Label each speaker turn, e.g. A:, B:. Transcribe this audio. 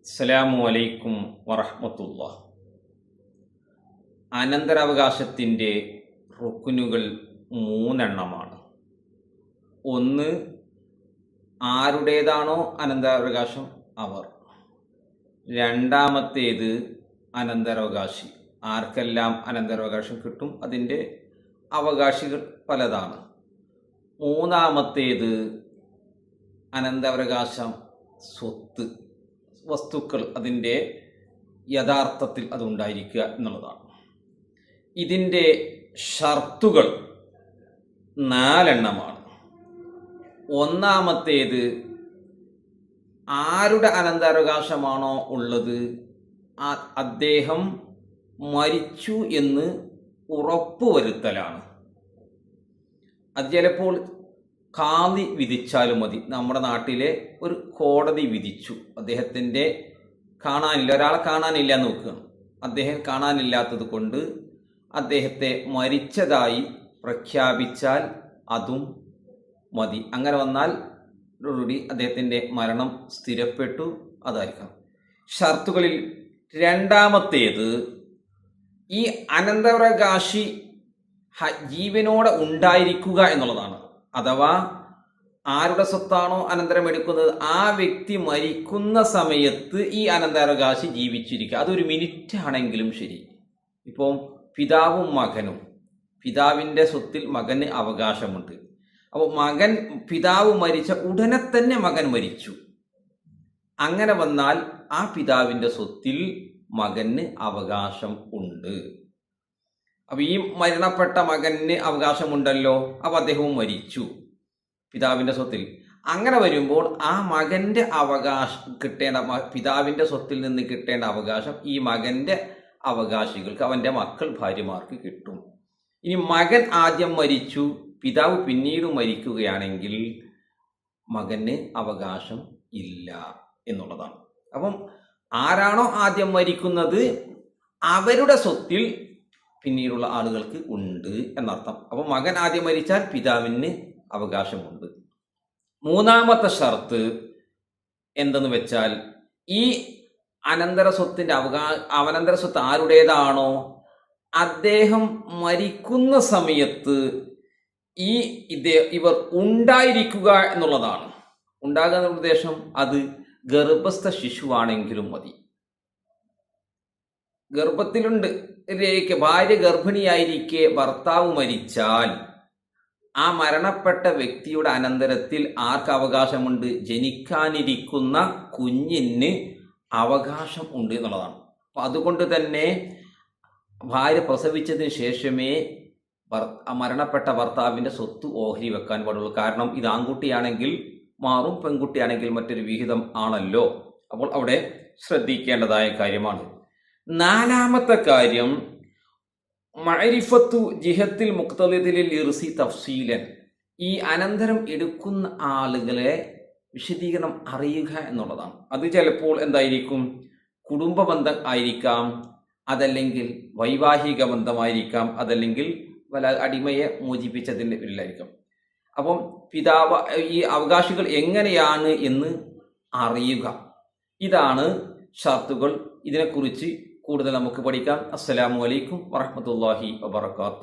A: അസ്സലാമു അലൈക്കും വറഹ്മത്തുള്ളാഹ്. അനന്തരാവകാശത്തിൻ്റെ റുക്നുകൾ മൂന്നെണ്ണമാണ്. ഒന്ന്, ആരുടേതാണോ അനന്തരാവകാശം അവർ. രണ്ടാമത്തേത്, അനന്തരാവകാശി, ആർക്കെല്ലാം അനന്തരാവകാശം കിട്ടും, അതിൻ്റെ അവകാശികൾ പലതാണ്. മൂന്നാമത്തേത്, അനന്തരാവകാശം സ്വത്ത്, വസ്തുക്കൾ, അതിൻ്റെ യഥാർത്ഥത്തിൽ അതുണ്ടായിരിക്കുക എന്നുള്ളതാണ്. ഇതിൻ്റെ ഷർത്തുകൾ 4 എണ്ണമാണ്. ഒന്നാമത്തേത്, ആരുടെ അനന്തരാവകാശമാണോ ഉള്ളത് അദ്ദേഹം മരിച്ചു എന്ന് ഉറപ്പുവരുത്തലാണ്. അത് ചിലപ്പോൾ കാളി വിധിച്ചാലും മതി. നമ്മുടെ നാട്ടിലെ ഒരു കോടതി വിധിച്ചു, അദ്ദേഹത്തിൻ്റെ കാണാനില്ല, ഒരാളെ കാണാനില്ല എന്ന് നോക്കുകയാണ്. അദ്ദേഹം കാണാനില്ലാത്തത് കൊണ്ട് അദ്ദേഹത്തെ മരിച്ചതായി പ്രഖ്യാപിച്ചാൽ അതും മതി. അങ്ങനെ വന്നാൽ കൂടി അദ്ദേഹത്തിൻ്റെ മരണം സ്ഥിരപ്പെട്ടു, അതായിരിക്കണം. ഷർത്തുകളിൽ രണ്ടാമത്തേത്, ഈ അനന്തരാവകാശി ജീവനോടെ ഉണ്ടായിരിക്കുക എന്നുള്ളതാണ്. അഥവാ ആരുടെ സ്വത്താണോ അനന്തരം എടുക്കുന്നത് ആ വ്യക്തി മരിക്കുന്ന സമയത്ത് ഈ അനന്തരാവകാശി ജീവിച്ചിരിക്കുക. അതൊരു മിനിറ്റ് ആണെങ്കിലും ശരി. ഇപ്പോൾ പിതാവും മകനും, പിതാവിൻ്റെ സ്വത്തിൽ മകന് അവകാശമുണ്ട്. അപ്പോൾ പിതാവ് മരിച്ച ഉടനെ തന്നെ മകൻ മരിച്ചു. അങ്ങനെ വന്നാൽ ആ പിതാവിൻ്റെ സ്വത്തിൽ മകന് അവകാശം ഉണ്ട്. അപ്പോൾ ഈ മരണപ്പെട്ട മകന് അവകാശമുണ്ടല്ലോ, അപ്പോൾ അദ്ദേഹവും മരിച്ചു പിതാവിൻ്റെ സ്വത്തിൽ. അങ്ങനെ വരുമ്പോൾ ആ മകൻ്റെ അവകാശം കിട്ടേണ്ട, പിതാവിൻ്റെ സ്വത്തിൽ നിന്ന് കിട്ടേണ്ട അവകാശം ഈ മകൻ്റെ അവകാശികൾക്ക്, അവൻ്റെ മക്കൾ, ഭാര്യമാർക്ക് കിട്ടും. ഇനി മകൻ ആദ്യം മരിച്ചു, പിതാവ് പിന്നീട് മരിക്കുകയാണെങ്കിൽ മകന് അവകാശം ഇല്ല എന്നുള്ളതാണ്. അപ്പം ആരാണോ ആദ്യം മരിക്കുന്നത് അവരുടെ സ്വത്തിൽ പിന്നീടുള്ള ആളുകൾക്ക് ഉണ്ട് എന്നർത്ഥം. അപ്പം മകൻ ആദ്യം മരിച്ചാൽ പിതാവിന് അവകാശമുണ്ട്. മൂന്നാമത്തെ ഷർത്ത് എന്തെന്ന് വെച്ചാൽ, ഈ അനന്തര സ്വത്തിൻ്റെ അനന്തര സ്വത്ത് ആരുടേതാണോ അദ്ദേഹം മരിക്കുന്ന സമയത്ത് ഇവർ ഉണ്ടായിരിക്കുക എന്നുള്ളതാണ്. ഉണ്ടാകുന്ന ഉദ്ദേശം അത് ഗർഭസ്ഥ ശിശുവാണെങ്കിലും മതി. ഗർഭത്തിലുണ്ട്, ഭാര്യ ഗർഭിണിയായിരിക്കെ ഭർത്താവ് മരിച്ചാൽ ആ മരണപ്പെട്ട വ്യക്തിയുടെ അനന്തരത്തിൽ ആർക്ക് അവകാശമുണ്ട്? ജനിക്കാനിരിക്കുന്ന കുഞ്ഞിന് അവകാശം ഉണ്ട് എന്നുള്ളതാണ്. അപ്പം അതുകൊണ്ട് തന്നെ ഭാര്യ പ്രസവിച്ചതിന് ശേഷമേ മരണപ്പെട്ട ഭർത്താവിൻ്റെ സ്വത്ത് ഓഹരി വെക്കാൻ പാടുള്ളൂ. കാരണം ഇത് ആൺകുട്ടിയാണെങ്കിൽ മാറും, പെൺകുട്ടിയാണെങ്കിൽ മറ്റൊരു വിഹിതം ആണല്ലോ. അപ്പോൾ അവിടെ ശ്രദ്ധിക്കേണ്ടതായ കാര്യമാണ്. നാലാമത്തെ കാര്യം, മഅരിഫത്തു ജിഹത്തിൽ മുഖ്തലിദിൽ ഇർസി തഫ്സീലൻ, ഈ അനന്തരം എടുക്കുന്ന ആളുകളെ വിശദീകരണം അറിയുക എന്നുള്ളതാണ്. അത് ചിലപ്പോൾ എന്തായിരിക്കും? കുടുംബ ബന്ധം ആയിരിക്കാം, അതല്ലെങ്കിൽ വൈവാഹിക ബന്ധമായിരിക്കാം, അതല്ലെങ്കിൽ വല്ല അടിമയെ മോചിപ്പിച്ചതിൻ്റെ പേരിലായിരിക്കാം. അപ്പം ഈ അവകാശികൾ എങ്ങനെയാണ് എന്ന് അറിയുക. ഇതാണ് ഷർത്തുകൾ. ഇതിനെക്കുറിച്ച് കൂടുതൽ നമുക്ക് പഠിക്കാം. അസ്സലാമു അലൈക്കും വറഹ്മത്തുള്ളാഹി വബറകാതുഹു.